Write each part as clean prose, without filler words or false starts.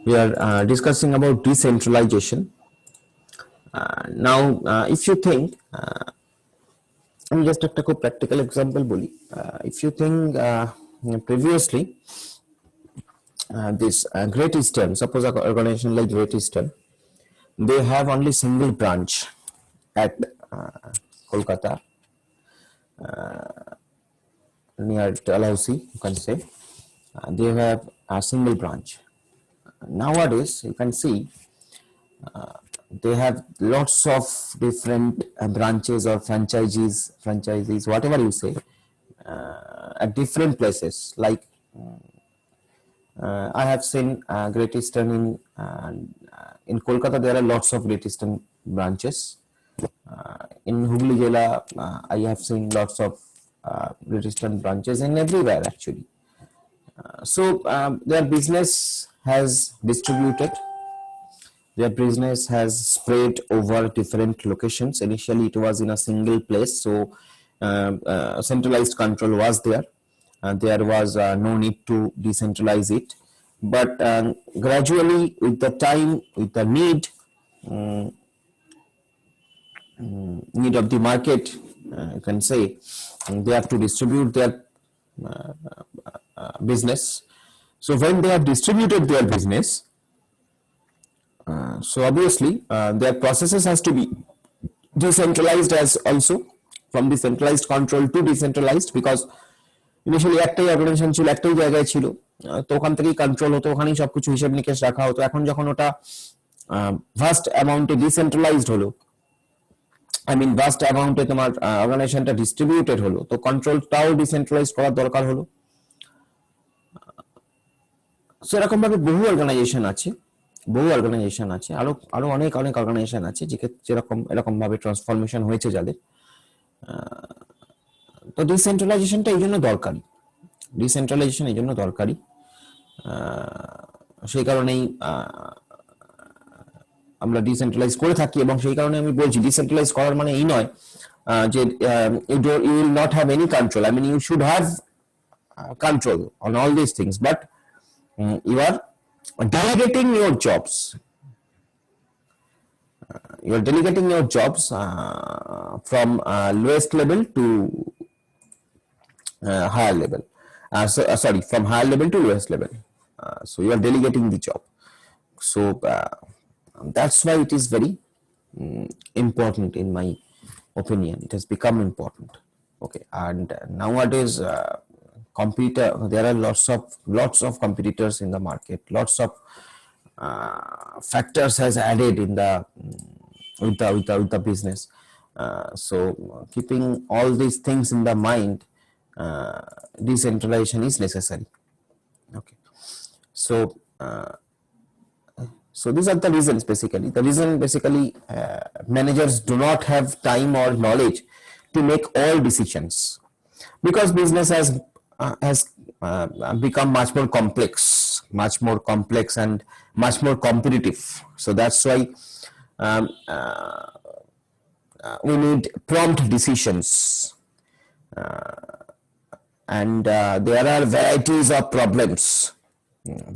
We are discussing about decentralization. Now, if you think, আমি just একটা খুব practical example বলি. If you think previously, this Great Eastern, suppose an organization like Great Eastern, they have only single branch at Kolkata, near Dalhousie, you can say. They have a single branch. Nowadays, you can see they have lots of different branches or franchises, whatever you say, at different places. Like I have seen Great Eastern in Kolkata. There are lots of Great Eastern branches. In Hubli Jela, I have seen lots of Great Eastern branches in everywhere actually. Their business has distributed. Their business has spread over different locations. Initially, it was in a single place, so centralized control was there. There was no need to decentralize it. But gradually, with the time, with the need of the market, you can say, they have to distribute their business. So when they have distributed their business, so obviously their processes has to be decentralized as also, from decentralized control to decentralized, because initially একটাই organisation ছিল, একটাই জায়গায় ছিল, তো ওখান থেকেই control হতো, ওখানেই সবকিছু হিসাব নিকেশ রাখা হতো। এখন যখন ওটা ভাস্ট অ্যামাউন্টে ডিসেন্ট্রালাইজড হলো, আই মিন ভাস্ট অ্যামাউন্টে তোমার অর্গানাইজেশনটা ডিস্ট্রিবিউটেড হলো, তো কন্ট্রোলটাও ডিসেন্ট্রালাইজ করার দরকার হলো। সেরকম ভাবে বহু অর্গানাইজেশন আছে, আরো অনেক অর্গানাইজেশন আছে যেরকম এরকম ভাবে ট্রান্সফরমেশন হয়েছে যাদের। তো ডিসেন্ট্রালাইজেশনটা এই জন্য দরকারি, সেই কারণেই আমরা ডিসেন্ট্রালাইজ করে থাকি। এবং সেই কারণে আমি বলছি, ডিসেন্ট্রালাইজ করার মানে এই নয় যে you will not have any control. I mean, you should have control on all these things, but you are delegating your jobs. You are delegating your jobs from lowest level to higher level. From higher level to lowest level. So you are delegating the job. So that's why it is very important, in my opinion. It has become important. Okay, and nowadays there are lots of competitors in the market. Lots of factors has added in the with the business. So keeping all these things in the mind, decentralization is necessary. Okay, so these are the reasons basically. The reason basically, managers do not have time or knowledge to make all decisions, because business has become much more complex and much more competitive. So that's why we need prompt decisions, and there are varieties of problems,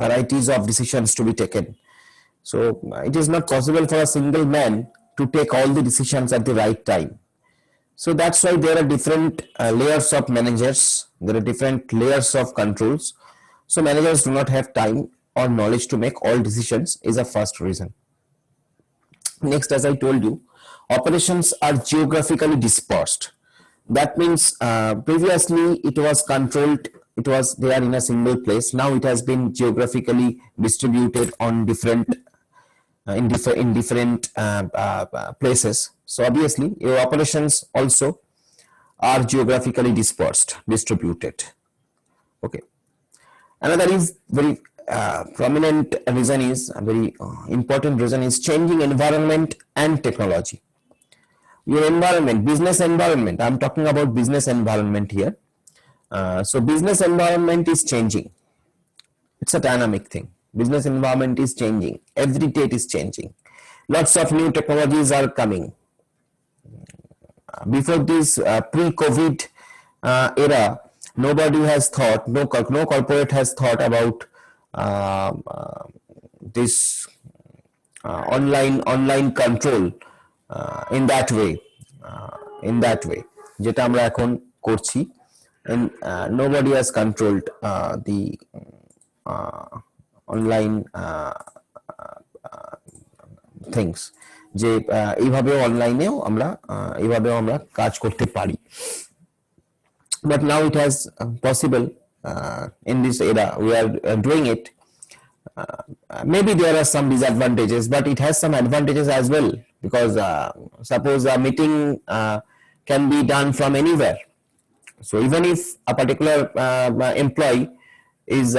varieties of decisions to be taken. So it is not possible for a single man to take all the decisions at the right time. So that's why there are different layers of managers, there are different layers of controls. So managers do not have time or knowledge to make all decisions is a first reason. Next, as I told you, operations are geographically dispersed. That means previously it was controlled, it was there in a single place. Now it has been geographically distributed on different in different places. So obviously your operations also are geographically distributed. Okay, another is very prominent reason, is a very important reason, is changing environment and technology. Your environment, business environment, I'm talking about business environment here. So business environment is changing. It's a dynamic thing. Business environment is changing. Every day it is changing. Lots of new technologies are coming. Before this pre-COVID era, nobody has thought, no corporate has thought about this online control in that way, যেটা আমরা এখন করছি, and nobody has controlled the online things, যে এইভাবেও অনলাইনেও আমরা কাজ করতে পারি। But now it has possible in this era we are doing it. Maybe there are some disadvantages, but it has some advantages as well, because suppose a meeting can be done from anywhere. So even if a particular employee is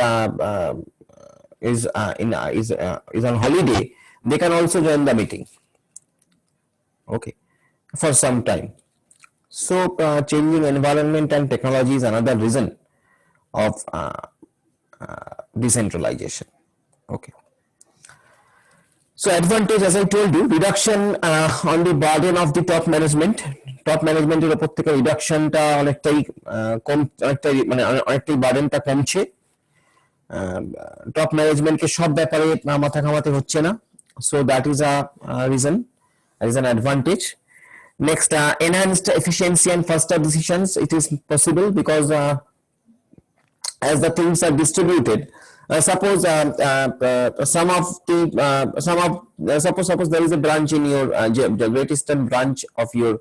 on holiday, they can also join the meeting, okay, for some time. So changing environment and technology is another reason of decentralization. Okay. So advantage, as I told you, reduction on the burden of the top management. Top management এর উপর থেকে রিডাকশনটা অনেকটাই অনেকটাই বার্ডেনটা কমছে। Top ম্যানেজমেন্টকে সব ব্যাপারে মাথা ঘামাতে হচ্ছে না। So that is a reason, that is an advantage. Next, enhanced efficiency and faster decisions. It is possible because as the things are distributed, suppose suppose there is a branch in your the Great Eastern branch of your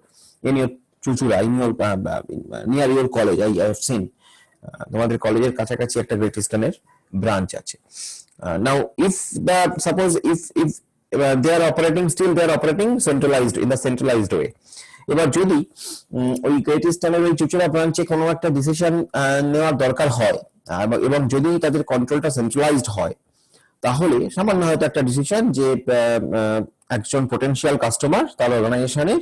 in your Chuchura, in your near your college. I have seen তোমাদের কলেজের কাছাকাছি একটা great ইস্টার্নের branch আছে। Now if the suppose if they are operating, still they are operating centralized, in the centralized way. এবার যদি ওই great ইস্টার্নের ওই চুচুড়া ব্রাঞ্চে কোনো একটা ডিসিশন নেওয়ার দরকার হয় এবং যদি তাদের কন্ট্রোলটা সেন্ট্রালাইজড হয়, তাহলে সামান্য হয়তো একটা ডিসিশন যে একজন পটেনশিয়াল কাস্টমার তার অর্গানাইজেশনের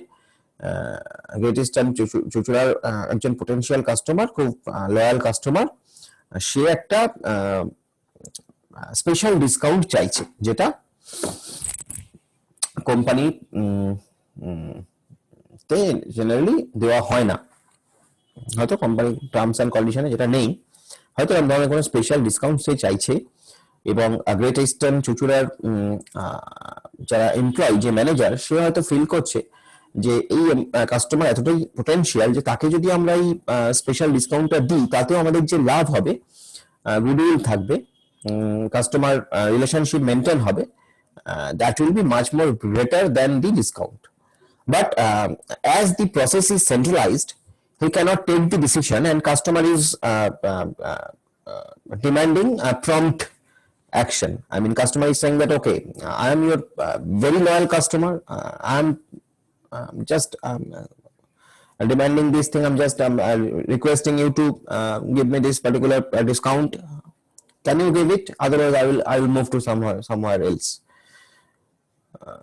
গ্রেট ইস্টার্ন চুচুড়ার একজন পটেনশিয়াল কাস্টমার, খুব লয়াল কাস্টমার, সে একটা স্পেশাল ডিসকাউন্ট চাইছে, যেটা কোম্পানি তে জেনারেলি দেওয়া হয় না, হয়তো কোম্পানি টার্মস অ্যান্ড কন্ডিশনে যেটা নেই, হয়তো এরকম ধরনের কোনো স্পেশাল ডিসকাউন্ট সে চাইছে। এবং গ্রেট ইস্টার্ন চুচুড়ার যারা এমপ্লয়ি, যে ম্যানেজার, সে হয়তো ফিল করছে যে এই কাস্টমার এতটাই পোটেনশিয়াল যে তাকে যদি আমরা এই স্পেশাল ডিসকাউন্টটা দিই, তাতেও আমাদের যে লাভ হবে, গুডউইল থাকবে, কাস্টমার রিলেশনশিপ মেনটেন হবে, that will be much more greater than the discount. But as the process is centralized, he cannot take the decision, and customer is demanding a prompt action. I mean, customer is saying that, okay, I am your very loyal customer, I am just demanding this thing, I'm just requesting you to give me this particular discount, can you give it, otherwise I will move to somewhere else.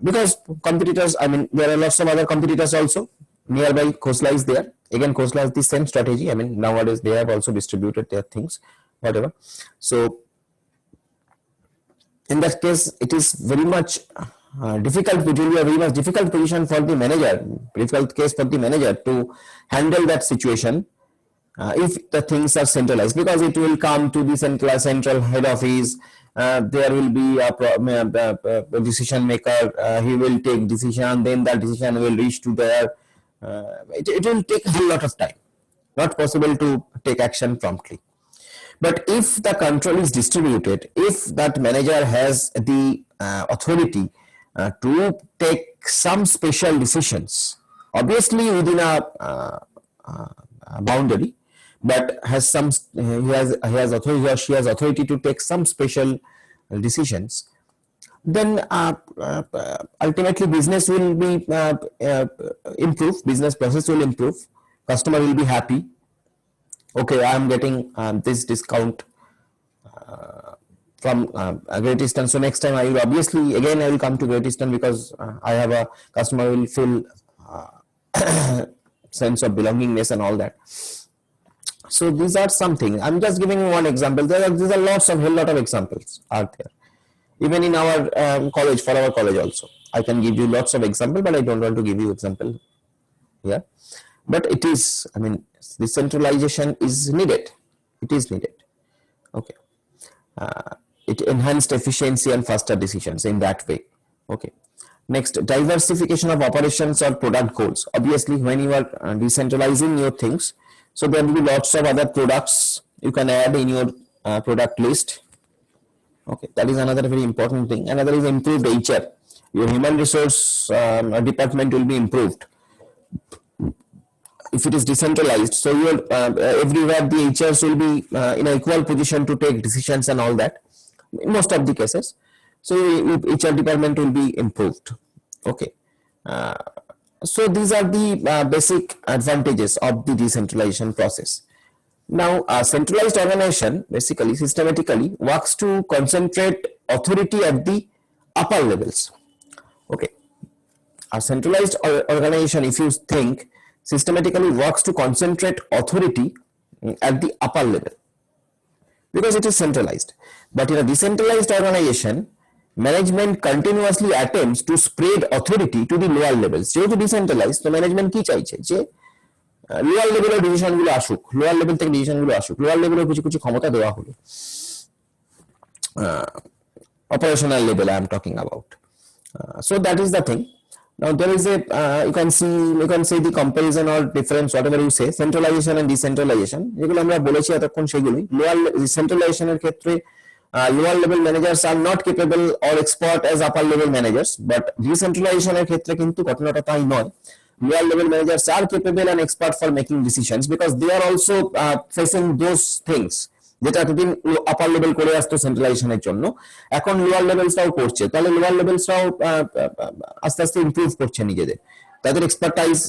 Because competitors, I mean, there are lots of other competitors also nearby. Khosla is there, again Khosla has the same strategy. I mean, nowadays they have also distributed their things, whatever. So in that case, it is very much difficult, it will be a very much difficult position for the manager, difficult case for the manager to handle that situation if the things are centralized, because it will come to the central head office. There will be a decision maker, he will take decision, then that decision will reach to there. It will take a lot of time, not possible to take action promptly. But if the control is distributed, if that manager has the authority to take some special decisions, obviously within a boundary, but has some he has authority, or she has authority to take some special decisions, then ultimately business will be improve, business process will improve, customer will be happy. Okay, I am getting this discount from Great Eastern, so next time I will obviously again I will come to Great Eastern, because I have a customer will feel sense of belongingness and all that. So these are something, I'm just giving one example. There are lots of whole lot of examples are there, even in our college, for our college also I can give you lots of example, but I don't want to give you example here. But it is, I mean, decentralization is needed. It is needed. Okay. It enhanced efficiency and faster decisions in that way. Okay. Next, diversification of operations or product goals. Obviously, when you are decentralizing your things, so there will be lots of other products you can add in your product list. Okay, that is another very important thing. Another is improved HR. Your human resource department will be improved if it is decentralized. So your everywhere the HRs will be in an equal position to take decisions and all that in most of the cases. So HR department will be improved. Okay. So these are the basic advantages of the decentralization process. Now, a centralized organization basically systematically works to concentrate authority at the upper levels. Okay. A centralized organization, if you think, systematically works to concentrate authority at the upper level because it is centralized. But in a decentralized organization, management continuously attempts to spread authority to the lower levels. যেহেতু decentralized, তো management কি চাইছে যে lower লেভেলের ডিসিশনগুলো আসুক, lower level থেকে ডিসিশনগুলো আসুক, lower লেভেলের কিছু কিছু ক্ষমতা দেওয়া হলো, operational level I am talking about. So that is the thing. Now there is a you can say the comparison or difference, whatever you say, centralization and decentralization. যেগুলো আমরা বলেছি এতক্ষণ সেগুলোই। লোয়ার ডিসেন্ট্রালাইজেশনের ক্ষেত্রে lower level managers are not capable or expert as upper level managers, but decentralization এর ক্ষেত্রে কিন্তু ঘটনাটা তাই নয়। Lower level managers are capable and expert for making decisions because they are also facing those things যেটা এতদিন আপার level করে আসতো সেন্ট্রালাইজেশনের জন্য, এখন লোয়ার লেভেলসটাও করছে। তাহলে লোয়ার লেভেলসটাও আস্তে আস্তে ইমপ্রুভ করছে নিজেদের, তাদের expertise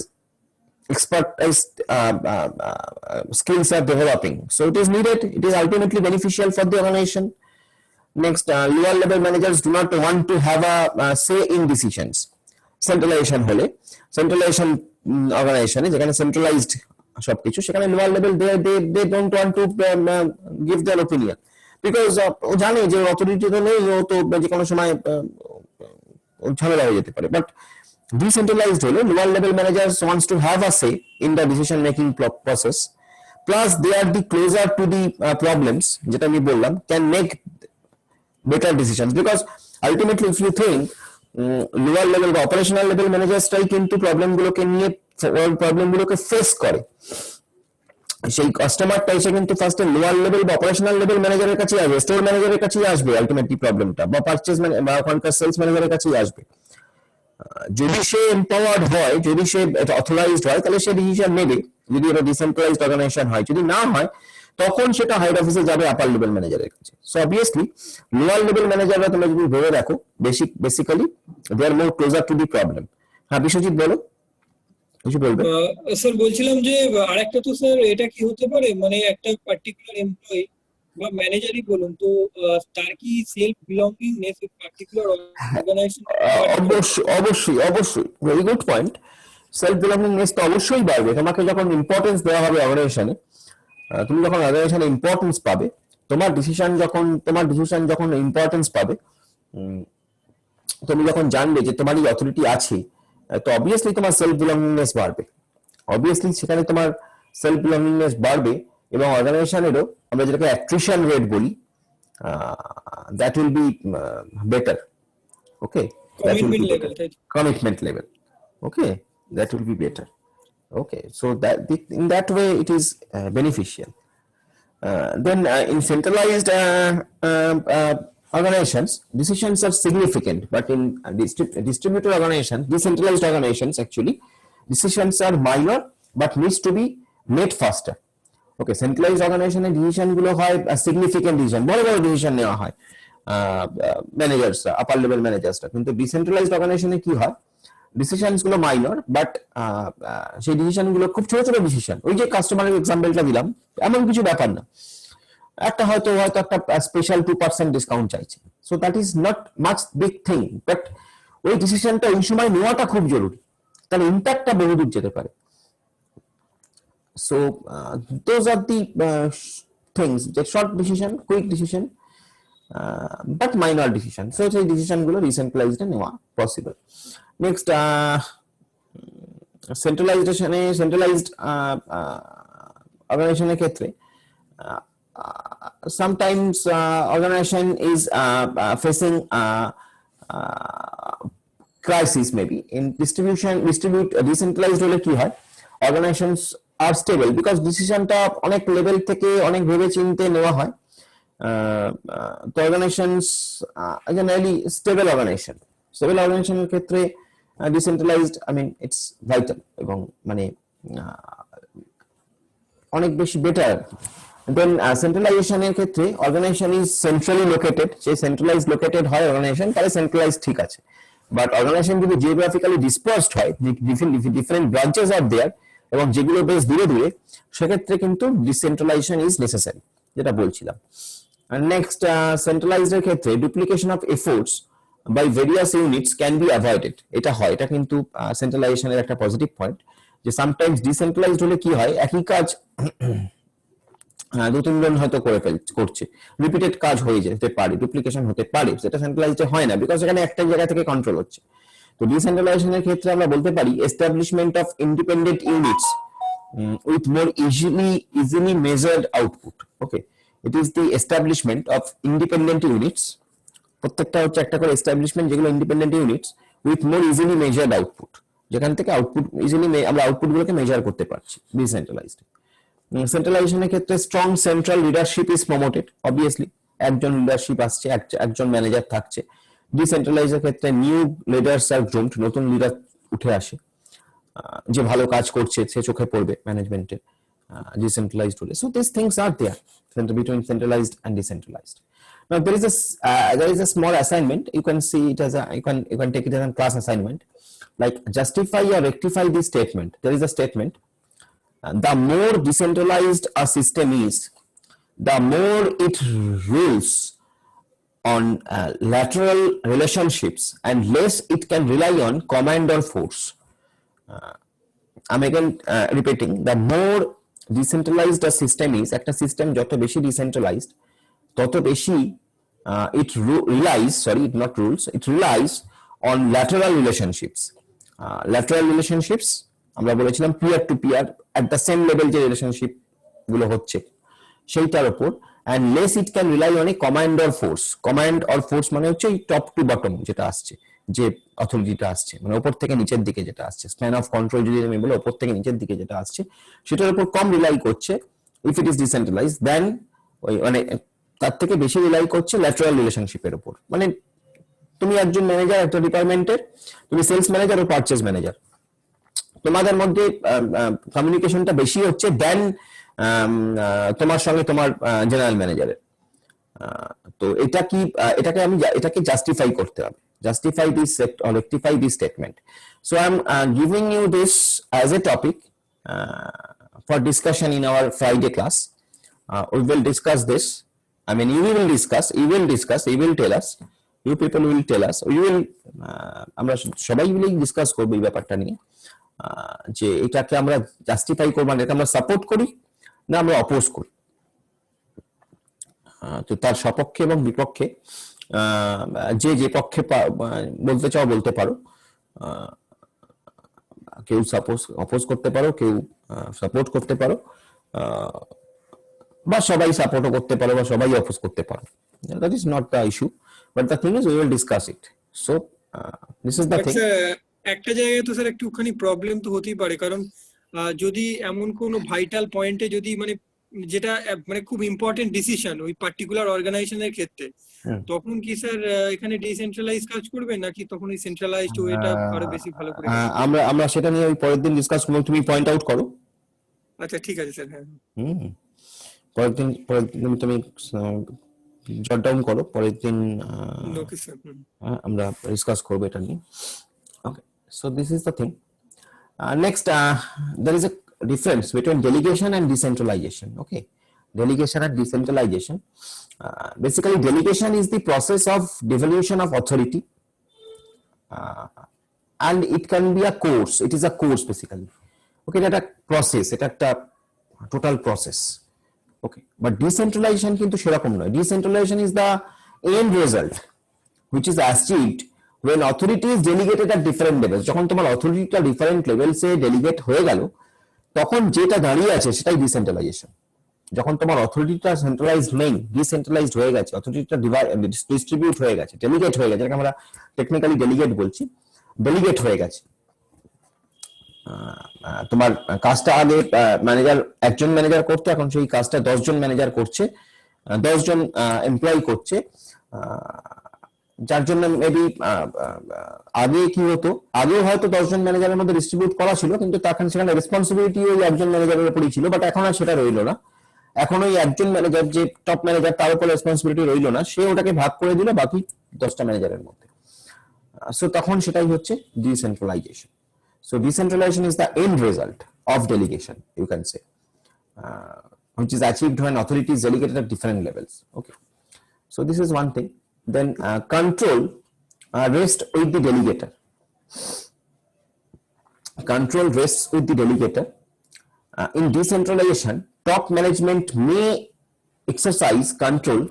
skills are developing. So it is needed, it is ultimately beneficial for the organization. Next, lower level managers do not want to have a say in decisions. Centralization hole, centralization organization যেখানে centralized সবকিছু, সেখানে lower level they don't want to give their opinion because ও জানে যে authority তো নেই, ও তো যে কোনো সময় ঝামেলা হয়ে যেতে পারে। বাট decentralized হলে lower level managers wants to have a say in the decision making process, plus they are the closer to the problems যেটা আমি বললাম, can make better decisions because ultimately if you think lower level বা operational level managers-টাই কিন্তু প্রবলেমগুলোকে নিয়ে প্রবলেমগুলোকে face করে। সেই কাস্টমারটা এসে কিন্তু ফার্স্টে লোয়ার লেভেল বা অপারেশনাল লেভেল ম্যানেজারের কাছে আসবে, স্টোর ম্যানেজারের কাছেই আসবে আলটিমেটলি প্রবলেমটা, বা পারচেজ বা ওখানকার সেলস ম্যানেজারের কাছেই আসবে। যদি সে এম্পাওয়ার্ড হয়, যদি সে অথরাইজড হয়, তাহলে সে ডিসিশন নেবে যদি এটা ডিসেন্ট্রালাইজড অর্গানাইজেশন হয়। যদি না হয় তখন সেটা হেড অফিসে যাবে আপার লেভেল ম্যানেজারের কাছে। সো অবভিয়াসলি লোয়ার লেভেল ম্যানেজাররা তোমরা যদি ভেবে রাখো basically they are more closer to the problem. হ্যাঁ বিশ্বজিৎ বলো, কিছু বলবে? স্যার বলছিলাম যে আরেকটা তো স্যার এটা কি হতে পারে, মানে একটা পার্টিকুলার এমপ্লয়ি বা ম্যানেজারই বলুন তো তার কি সেলফ বিলঙ্গিংনেস এই পার্টিকুলার অর্গানাইজেশন? অবশ্যই very good point. Self belongingness তো অবশ্যই বাড়বে। তোমাকে যখন ইম্পর্টেন্স দেওয়া হবে অর্গানাইজেশনে, তুমি যখন অর্গানাইজেশনে ইম্পর্টেন্স পাবে, তোমার ডিসিশন যখন ইম্পর্টেন্স পাবে, তুমি যখন জানবে যে তোমার এই অথরিটি আছে, তো অবভিয়াসলি তোমার সেলফ বিলঙ্গিংনেস বাড়বে। অবভিয়াসলি সেখানে তোমার সেলফ বিলঙ্গিংনেস বাড়বে এবং অর্গানাইজেশনেরও আমরা যেটাকে অ্যাট্রিশন রেট বলি, that will be better. Okay, commitment level. Okay, that will be better. Okay, so that in that way it is beneficial. Then in centralized organizations, decisions are significant, but in distributed organizations, decentralized organizations, actually decisions are minor but needs to be made faster. Okay, centralized organization এর decision গুলো হয় significant decision, বড় বড় decision নেওয়া হয় ম্যানেজার্সরা, আপার level ম্যানেজার্সরা। কিন্তু decentralised অর্গানাইজেশনে কি হয়, ডিসিশনস গুলো মাইনর বাট সেই ডিসিশন গুলো খুব ছোট ছোট ডিসিশন। ওই যে কাস্টমারের এক্সাম্পলটা দিলাম, এমন কিছু ব্যাপার না, একটা হয়তো একটা স্পেশাল 2% ডিসকাউন্ট চাইছে, so that is not much big thing, but ওই ডিসিশনটা ওই সময় নেওয়াটা খুব জরুরি, তাহলে ইম্প্যাক্টটা বহুদূর যেতে পারে। So those are the things, যে short decision, quick decision, but minor decision. So সেই ডিসিশন গুলো ডিসেন্ট্রালাইজড নেওয়া পসিবল। নেক্সট, সেন্ট্রালাইজেশনে সেন্ট্রালাইজড অর্গানাইজেশনের ক্ষেত্রে sometimes organization is facing crisis maybe in decentralized হলে কি হয় organizations are stable because ডিসিশনটা অনেক লেভেল থেকে অনেক ভেবে চিন্তে নেওয়া হয় তো অর্গানাইজেশনস জেনারেলি স্টেবল অর্গানাইজেশনের ক্ষেত্রে decentralized I mean it's vital এবং মানে অনেক বেশি বেটার দেন সেন্ট্রালাইজেশনের ক্ষেত্রে অর্গানাইজেশন ইজ সেন্ট্রালি লোকেটেড যে সেন্ট্রালাইজড লোকেটেড হয় অর্গানাইজেশন তাহলে সেন্ট্রালাইজ ঠিক আছে বাট অর্গানাইজেশন যদি জিওগ্রাফিক্যালি ডিসপার্সড হয় ডিফারেন্ট ব্রাঞ্চেস আর দেয়ার এবং যেগুলো বেশ দূরে দূরে সেক্ষেত্রে কিন্তু ডিসেন্ট্রালাইজেশন ইজ নেসেসারি যেটা বলছিলাম and next centralized এর ক্ষেত্রে duplication of efforts by various units can be avoided এটা হয় এটা কিন্তু সেন্ট্রালাইজেশনের একটা পজিটিভ পয়েন্ট যে সামটাইমস ডিসেন্ট্রালাইজড হলে কি হয় একই কাজ দু তিনজন হয়তো করছে রিপিটেড কাজ হয়ে যেতে পারে ডুপ্লিকেশন হতে পারে সেটা সেন্ট্রালাইজড হয় না বিকজ এখানে একটা জায়গা থেকে কন্ট্রোল হচ্ছে তো ডিসেন্ট্রালাইজেশনের ক্ষেত্রে আমরা বলতে পারি establishment of independent units with more easily measured output okay it is the establishment of independent units প্রত্যেকটা হচ্ছে একটা করে এস্টাবলিশমেন্ট যেগুলো independent units with more easily measured output যেখান থেকে আউটপুট ইজিলি আমরা আউটপুটগুলোকে মেজার করতে পারছি ডিসেন্ট্রালাইজড সেন্ট্রালাইজেশনের ক্ষেত্রে strong central leadership is promoted obviously একজন লিডারশিপ আসছে একজন ম্যানেজার থাকছে ডিসেন্ট্রালাইজের ক্ষেত্রে নিউ লিডার্স আর গ্রুমড নতুন লিডার উঠে আসে যে ভালো কাজ করছে সে চোখে পড়বে ম্যানেজমেন্টে decentralized হলে so these things are there between centralized and decentralized now there is a small assignment you can see it as you can take it as a class assignment like justify or rectify this statement there is a statement the more decentralized a system is the more it rules on lateral relationships and less it can rely on command or force I'm again repeating the more decentralized a system is একটা system যত বেশি decentralised তত বেশি it relies on lateral relationships আমরা বলেছিলাম peer to peer at the same level যে relationship গুলো হচ্ছে সেইটার উপর and less it can rely on a command or force মানে হচ্ছে টপ টু বটম যেটা আসছে যে অথরিটিটা আসছে মানে উপর থেকে নিচের দিকে যেটা আসছে স্প্যান অফ কন্ট্রোল যদি আমি বলি উপর থেকে নিচের দিকে যেটা আসছে সেটার উপর কম রিলাই করছে ইফ ইট ইজ ডিসেন্ট্রালাইজড দেন ওই মানে তার থেকে বেশি রিলাই করছে ল্যাটারাল রিলেশনশিপের উপর মানে তুমি একজন ম্যানেজার একটা ডিপার্টমেন্টের তুমি সেলস ম্যানেজার ও পারচেজ ম্যানেজার তোমাদের মধ্যে কমিউনিকেশনটা বেশি হচ্ছে দেন তোমার সঙ্গে তোমার জেনারেল ম্যানেজারের তো এটাকে জাস্টিফাই করতে হবে justify this or rectify this statement so I'm giving you this as a topic for discussion in our Friday class we will discuss this I mean you will tell us you people will tell us we will আমরা সবাই মিলে discuss করব এই ব্যাপারটা নিয়ে যে এটাকে আমরা জাস্টিফাই করব না এটা আমরা সাপোর্ট করি না আমরা অপোজ করি তো তার সপক্ষে এবং বিপক্ষে যে পক্ষে বলতে চাও বলতে পারো কেউ অপোজ করতে পারো কেউ সাপোর্ট করতে পারো বা সবাই সাপোর্টও করতে পারো বা সবাই অপোজ করতে পারো that is not the issue but the thing is we will discuss it so this is the thing একটা জায়গায় তো স্যার একটুখানি প্রবলেম তো হতেই পারে কারণ যদি এমন কোনো ভাইটাল পয়েন্টে যদি মানে যেটা মানে খুব ইম্পর্টেন্ট ডিসিশন ওই পার্টিকুলার অর্গানাইজেশনের ক্ষেত্রে তখন কি স্যার এখানে ডিসেন্ট্রালাইজ কাজ করবে নাকি তখন এই সেন্ট্রালাইজড ওয়েটা আরো বেশি ভালো করে আমরা সেটা নিয়ে ওই পরের দিন ডিসকাস করব তুমি পয়েন্ট আউট করো আচ্ছা ঠিক আছে স্যার হ্যাঁ পরের দিন তুমি জট ডাউন করো পরের দিন ওকে স্যার আমরা ডিসকাস করব এটা নিয়ে okay so this is the thing next there is a difference between delegation and decentralization okay delegation and decentralization basically delegation is the process of devolution of authority and it can be a course it is a course basically okay এটা process এটা একটা total process okay but decentralization কিন্তু সেরকম নয় decentralization is the end result which is achieved when authority is delegated at different levels যখন তোমার অথরিটিটা different লেভেলসে delegate হয়ে গেল তখন যেটা দাঁড়িয়ে আছে সেটাই ডিসেন্ট্রালাইজেশন যখন তোমার অথরিটিটা সেন্ট্রালাইজড নেই, ডিসেন্ট্রালাইজড হয়ে গেছে, অথরিটিটা ডিস্ট্রিবিউট হয়ে গেছে, ডেলিগেট হয়ে গেছে, যেটাকে আমরা টেকনিক্যালি ডেলিগেট বলছি, ডেলিগেট হয়ে গেছে। তোমার কাজটা আগে ম্যানেজার, একজন ম্যানেজার করতো, এখন সেই কাজটা 10 জন ম্যানেজার করছে, 10 জন এমপ্লয়ি করছে, যার জন্য মেবি আগে কি হতো, আগে হয়তো 10 জন ম্যানেজারের মধ্যে ডিস্ট্রিবিউট করা ছিল, কিন্তু তখন সেখানে রেসপন্সিবিলিটি ওই একজন ম্যানেজারের উপরই ছিল, বাট এখন আর সেটা রইলো না। এখন ওই একজন ম্যানেজার, যে টপ ম্যানেজার, তার উপর রেসপন্সিবিলিটি রইলো না, সে ওটাকে ভাগ করে দিল বাকি 10টা ম্যানেজারের মধ্যে। সো তখন সেটাই হচ্ছে decentralisation. So decentralization is the end result of delegation, you can say, which is achieved when authority is delegated at different levels. Okay, so this is one thing. Then control rests with the delegator. Control rests with the delegator. In decentralization, top management may exercise control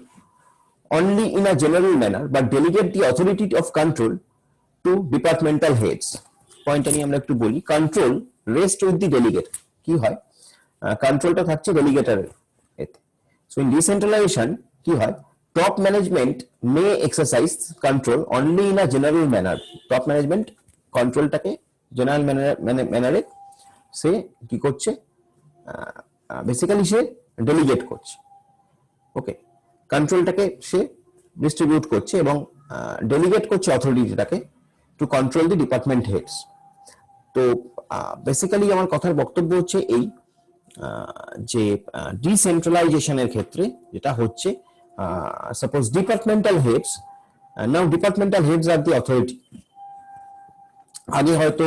only in a general manner, but delegate the authority of control to departmental heads. পয়েন্টটা নিয়ে আমরা একটু বলি। Control rest with the delegate, কি হয়, কন্ট্রোলটা থাকছে ডেলিগেটরের এতে। So in decentralization কি হয়, top management may exercise control only in a general manner. Top management কন্ট্রোলটাকে জেনারেল ম্যানারে সে কি করছে, বেসিক্যালি সে ডেলিগেট করছে। ওকে, কন্ট্রোলটাকে সে ডিস্ট্রিবিউট করছে এবং ডেলিগেট করছে অথরিটিটাকে to control the department heads. তো বেসিক্যালি আমার কথার বক্তব্য হচ্ছে এই, যে ডিসেন্ট্রালাইজেশনের ক্ষেত্রে যেটা হচ্ছে, suppose departmental heads, now departmental heads are the authority. আগে হয়তো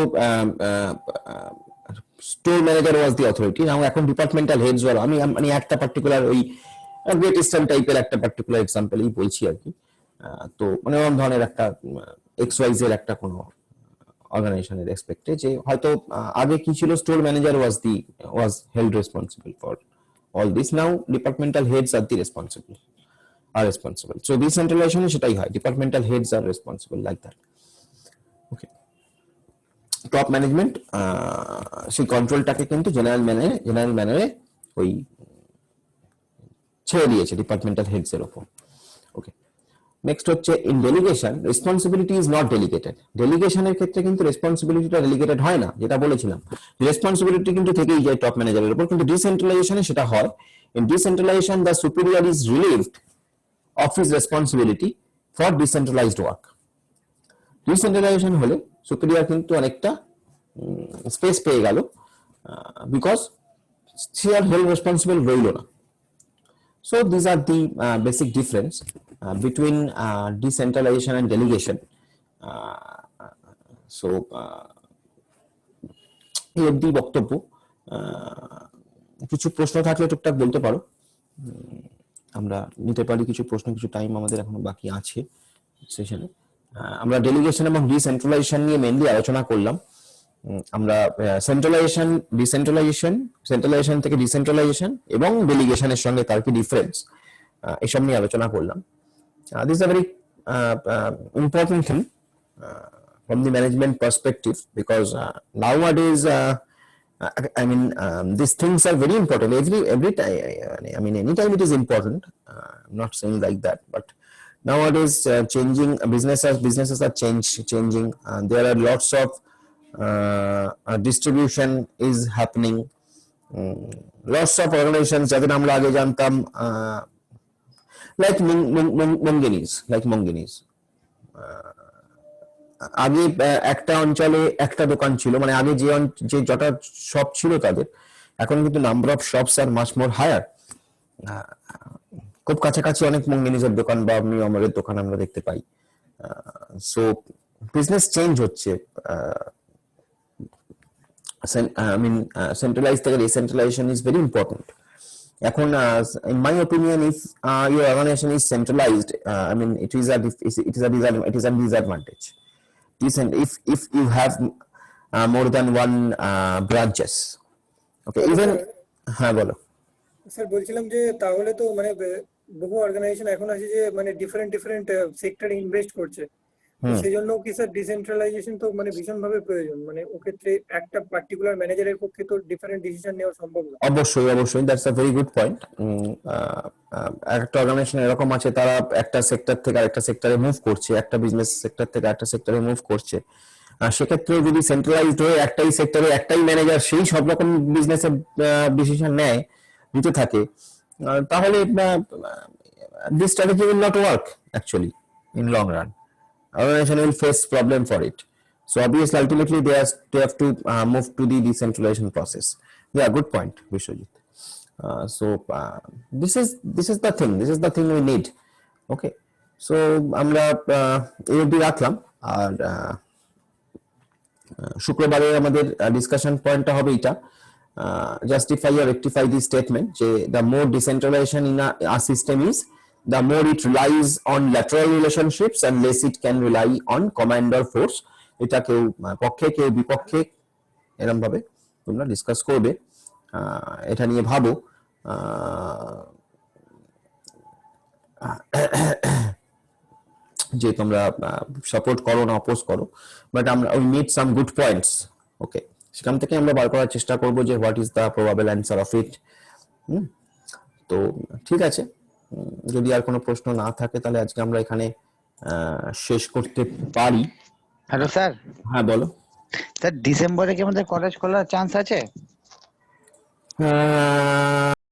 store manager was the authority, now এখন ডিপার্টমেন্টাল হেডস ওয়ার। আমি মানে একটা পার্টিকুলার ওই গ্রেট ইস্টার্ন টাইপের একটা পার্টিকুলার এক্সাম্পলই বলছি আর কি। তো মানে অন্য ধরনের একটা XYZ এর একটা কোনো অর্গানাইজেশনের রেসপেক্টে, যে হয়তো আগে কি ছিল, store manager was held responsible for all this, now departmental heads are responsible. So ডিসেন্ট্রালাইজেশনে সেটাই হয়, departmental heads are responsible, like that. Okay, top management সেই কন্ট্রোলটাকে কিন্তু জেনারেল ম্যানারে ওই ছেড়ে দিয়েছে ডিপার্টমেন্টাল হেডস এর উপর। ওকে, নেক্সট হচ্ছে in delegation responsibility is not delegated. ডেলিগেশনের ক্ষেত্রে কিন্তু রেসপন্সিবিলিটিটা ডেলিগেটেড হয় না, যেটা বলেছিলাম, রেসপন্সিবিলিটি কিন্তু থেকেই যায় টপ ম্যানেজারের উপর, কিন্তু ডিসেন্ট্রালাইজেশনে সেটা হয়। In decentralization the superior is relieved of his responsibility for decentralized work. Decentralization হলে সুপিরিয়র কিন্তু অনেকটা স্পেস পেয়ে গেল, বিকজ সে আর হেল্ড রেসপন্সিবল রইল না। So these are the basic difference between decentralization and delegation. So এই অবধি বক্তব্য। কিছু প্রশ্ন থাকলে টুকটাক বলতে পারো, আমরা নিতে পারি কিছু প্রশ্ন, কিছু টাইম আমাদের এখনো বাকি আছে সেশনে। আমরা ডেলিগেশন এবং ডিসেন্ট্রালাইজেশন নিয়ে মেইনলি আলোচনা করলাম। আমরা সেন্ট্রালাইজেশন থেকে ডিসেন্ট্রালাইজেশন এবং ডেলিগেশনের সঙ্গে তার কি ডিফারেন্স, এসব নিয়ে আলোচনা করলাম। This is a very important thing from the management perspective, because nowadays I mean these things are very important every time. I mean anytime it is important, I'm not saying like that, but nowadays changing businesses are changing, and there are lots of distribution is happening, lots of organizations যাদের আমরা আগে জানতাম like মঙ্গিনিস, আগে একটা অঞ্চলে একটা দোকান ছিল, মানে আগে যে যটা শপ ছিল তাদের, এখন কিন্তু number of shops are much more higher. খুব কাছাকাছি অনেক মঙ্গিনিসের দোকান বা মিয়ামারের দোকান আমরা দেখতে পাই। সো বিজনেস চেঞ্জ হচ্ছে। I mean centralized থেকে decentralization is very important. এখন in my opinion, if your organization is centralized, I mean it is a disadvantage. If you have more than one branches. Okay, even হ্যাঁ বলো sir. বলছিলাম যে তাহলে তো মানে বহু অর্গানাইজেশন এখন আছে যে মানে ডিফারেন্ট সেক্টরে ইনভেস্ট করছে, তো সেই জন্য কি স্যার ডিসেন্ট্রালাইজেশন তো মানে ভীষণ ভাবে প্রয়োজন, মানে ও ক্ষেত্রে একটা পার্টিকুলার ম্যানেজারের পক্ষে তো ডিফারেন্ট ডিসিশন নেওয়া সম্ভব না। অবশ্যই অবশ্যই, that's a very good point. একটা অর্গানাইজেশন এরকম আছে, তারা একটা সেক্টর থেকে আরেকটা সেক্টরে মুভ করছে, একটা বিজনেস সেক্টর থেকে আরেকটা সেক্টরে মুভ করছে। সেক্ষেত্রে যদি সেন্ট্রালাইজড হয়ে একটাই সেক্টরে একটাই ম্যানেজার সেই সব রকম বিজনেসের ডিসিশন নিতে থাকে, তাহলে this strategy will not work actually in long run. Organization will face problem for it. So obviously, ultimately, they have to move to the decentralization process. Yeah, good point, Vishwajit. This is the thing. This is the thing we need. Okay. So আমরা এই অবধি রাখলাম। আর শুক্রবারে আমাদের discussion পয়েন্টটা হবে এটা, justify or rectify the statement যে the more decentralization in a system is, the more it relies on lateral relationships and less it can rely on command or force. এটা কেউ পক্ষে কেউ বিপক্ষে এরকম ভাবে তোমরা ডিসকাস করবে, এটা নিয়ে ভাবো। যে তোমরা সাপোর্ট করো না অপোজ করো, বাট আমরা we need some good points. Okay, সেখান থেকে আমরা বার করার চেষ্টা করব যে what is the probable answer of it. তো ঠিক আছে, যদি আর কোনো প্রশ্ন না থাকে তাহলে আজকে আমরা এখানে শেষ করতে পারি। Hello sir. হ্যাঁ বলো স্যার ডিসেম্বরে কি আমাদের কলেজ খোলার চান্স আছে?